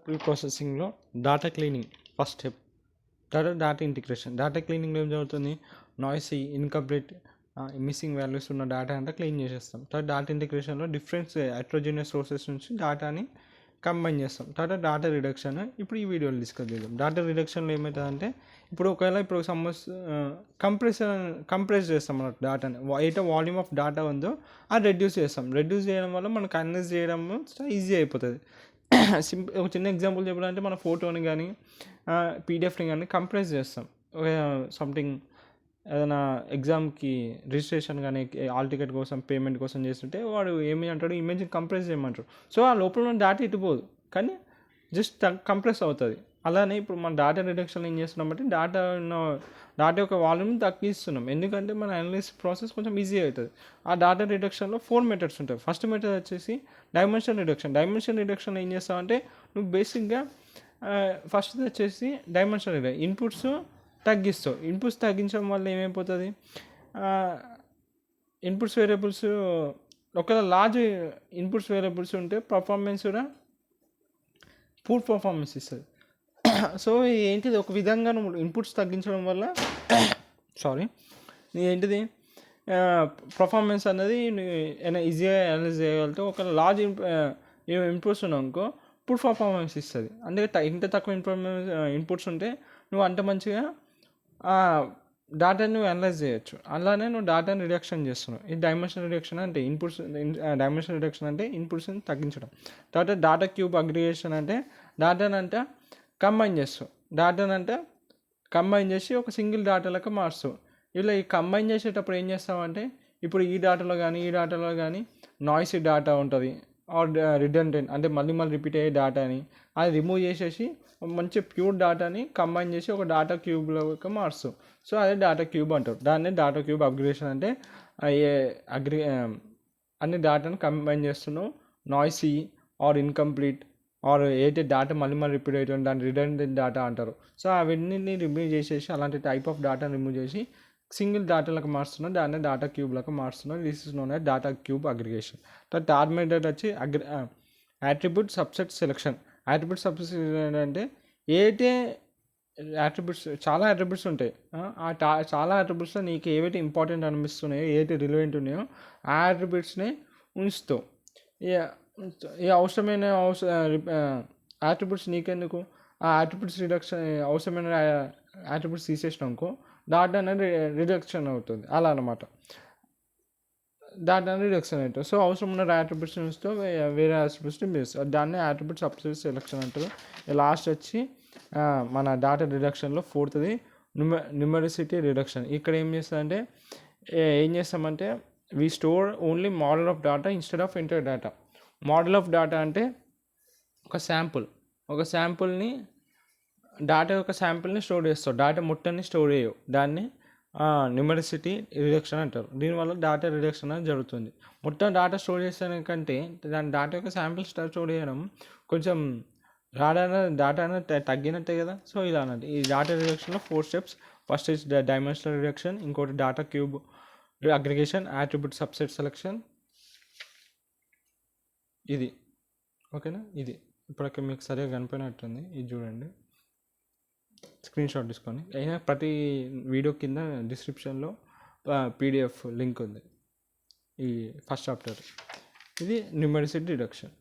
Pre ప్రాసెసింగ్లో data cleaning first step. Data integration. Data క్లీనింగ్లో ఏం జరుగుతుంది? నాయిసీ, ఇన్కంప్లీట్, మిస్సింగ్ వాల్యూస్ ఉన్న డేటా అంతా క్లీన్ చేసేస్తాం. తర్వాత డేటా ఇంటిగ్రేషన్లో డిఫరెంట్ హెటరోజీనియస్ సోర్సెస్ నుంచి డేటాని కంబైన్ చేస్తాం. తర్వాత డేటా రిడక్షన్ ఇప్పుడు ఈ వీడియోలో డిస్కస్ చేద్దాం. డేటా రిడక్షన్లో ఏమవుతుందంటే ఇప్పుడు కంప్రెస్ చేస్తాం అన్నట్టు డేటాని. అయితే వాల్యూమ్ ఆఫ్ డేటా ఉందో అది రెడ్యూస్ చేస్తాం. రెడ్యూస్ చేయడం వల్ల మనకు అనలైజ్ చేయడం ఈజీ అయిపోతుంది. ఒక చిన్న ఎగ్జాంపుల్ చెప్పాలంటే మన ఫోటోని కానీ పీడిఎఫ్ని కానీ కంప్రెస్ చేస్తాం. సంథింగ్ ఏదైనా ఎగ్జామ్కి రిజిస్ట్రేషన్ కానీ హాల్ టికెట్ కోసం పేమెంట్ కోసం చేస్తుంటే వాడు ఏమి అంటాడు, ఇమేజ్ని కంప్రెస్ చేయమంటారు. సో ఆ లోపల ఉన్న డేటా ఇటుపోదు, కానీ జస్ట్ కంప్రెస్ అవుతుంది. అలానే ఇప్పుడు మన డేటా రిడక్షన్ ఏం చేస్తున్నాం అంటే డేటా యొక్క వాల్యూమ్ తగ్గిస్తున్నాం. ఎందుకంటే మన అనలిసిస్ ప్రాసెస్ కొంచెం ఈజీ అవుతుంది. ఆ డేటా రిడక్షన్లో 4 మెథడ్స్ ఉంటాయి. ఫస్ట్ మెథడ్ వచ్చేసి డైమెన్షన్ రిడక్షన్. డైమెన్షన్ రిడక్షన్ ఏం చేస్తామంటే నువ్వు బేసిక్గా ఫస్ట్ వచ్చేసి డైమెన్షన్ రిడక్షన్ ఇన్పుట్స్ తగ్గిస్తావు. ఇన్పుట్స్ తగ్గించడం వల్ల ఏమైపోతుంది, ఇన్పుట్స్ వేరియబుల్స్ ఒకవేళ లార్జ్ ఇన్పుట్స్ వేరియబుల్స్ ఉంటే పర్ఫార్మెన్స్ కూడా పూర్ పర్ఫార్మెన్స్ ఇస్తుంది. సో ఏంటిది, ఒక విధంగా నువ్వు ఇన్పుట్స్ తగ్గించడం వల్ల ఏంటిది పర్ఫార్మెన్స్ అనేది ఈజీగా అనలైజ్ చేయగలుగుతావు. ఒక లార్జ్ ఇన్పుట్స్ ఉన్నావు పూర్ పర్ఫార్మెన్స్ ఇస్తుంది. అందుకే ఇంత తక్కువ ఇన్పుట్స్ ఉంటే నువ్వు అంత మంచిగా డేటాని నువ్వు అనలైజ్ చేయొచ్చు. అలానే నువ్వు డేటాని రిడక్షన్ చేస్తున్నావు. ఈ డైమెన్షన్ రిడక్షన్ అంటే డైమెన్షన్ రిడక్షన్ అంటే ఇన్పుట్స్ని తగ్గించడం. తర్వాత డేటా క్యూబ్ అగ్రిగేషన్ అంటే డేటాని అంటే కంబైన్ చేస్తావు. డేటాని అంటే కంబైన్ చేసి ఒక సింగిల్ డేటాలకు మారుస్తావు. ఇలా ఈ కంబైన్ చేసేటప్పుడు ఏం చేస్తామంటే ఇప్పుడు ఈ డేటాలో కానీ నాయిసీ డేటా ఉంటుంది, ఆర్ రిడెండెంట్ అంటే మళ్ళీ రిపీట్ అయ్యే డేటాని అది రిమూవ్ చేసేసి మంచి ప్యూర్ డేటాని కంబైన్ చేసి ఒక డేటా క్యూబ్లోకి మారుస్తాం. సో అదే డేటా క్యూబ్ అంటారు. దాన్నే డేటా క్యూబ్ అగ్రిగేషన్ అంటే అన్ని డేటాను కంబైన్ చేస్తున్నావు. నాయిసీ ఆర్ ఇన్కంప్లీట్ ఆర్ ఏదైతే డేటా మళ్ళీ రిపీట్ అవుతుంది దాన్ని రిడెండెంట్ డేటా అంటారు. సో అవన్నీ రిమూవ్ చేసేసి అలాంటి టైప్ ఆఫ్ డేటాను రిమూవ్ చేసి సింగిల్ డేటాలకు మారుస్తున్నాం. దాన్ని డేటా క్యూబ్లకు మారుస్తున్నాం. This is known as data cube aggregation. Third method వచ్చి attribute subset selection. Attribute subset అంటే ఏదైతే చాలా యాట్రిబ్యూట్స్ ఉంటాయి. చాలా యాట్రిబ్యూట్స్లో నీకు ఏవైతే ఇంపార్టెంట్ అనిపిస్తున్నాయో, ఏవైతే రిలవెంట్ ఉన్నాయో ఆ యాట్రిబ్యూట్స్ని ఉంచుతావు. ఈ అవసరమైన యాట్రిబ్యూట్స్ నీకెందుకు, ఆ యాట్రిబ్యూట్స్ రిడక్షన్ అవసరమైన యాట్రిబ్యూట్స్ తీసేసినాకో డేటా అనేది రిడక్షన్ అవుతుంది. అలా అనమాట, డేటా అనేది రిడక్షన్ అవుతుంది. సో అవసరం ఉన్న యాట్రిబ్యూట్స్ ఉంచుతూ వేరే యాట్రిబ్యూట్స్ని మిస్, దాన్ని యాట్రిబ్యూట్ సబ్సెట్ సెలెక్షన్ అంటారు. లాస్ట్ వచ్చి మన డేటా రిడక్షన్లో ఫోర్త్ది న్యూమరిసిటీ రిడక్షన్. ఇక్కడ ఏం చేస్తామంటే we store only model of data instead of entire data. Model of data అంటే ఒక శాంపుల్ని డేటా యొక్క శాంపుల్ని స్టోర్ చేస్తావు. డేటా మొత్తాన్ని స్టోర్ చేయవు. దాన్ని న్యూమరిసిటీ రిడక్షన్ అంటారు. దీనివల్ల డేటా రిడక్షన్ అనేది జరుగుతుంది. మొత్తం డేటా స్టోర్ చేసేదానికంటే దాని డేటా యొక్క శాంపుల్ స్టోర్ చేయడం కొంచెం డేటా అనేది తగ్గినట్టే కదా. సో ఇలా అన్నట్టు ఈ డేటా రిడక్షన్లో 4 steps. First is dimensional reduction, ఇంకోటి data cube aggregation, attribute subset selection. ఇది ఓకేనా. ఇది ఇప్పుడు మీకు సరిగా కనిపోయినట్టుంది. ఇది చూడండి, స్క్రీన్ షాట్ తీసుకొని. అయినా ప్రతి వీడియో కింద డిస్క్రిప్షన్లో PDF లింక్ ఉంది. ఈ ఫస్ట్ చాప్టర్ ఇది న్యూమరిసిటీ రిడక్షన్.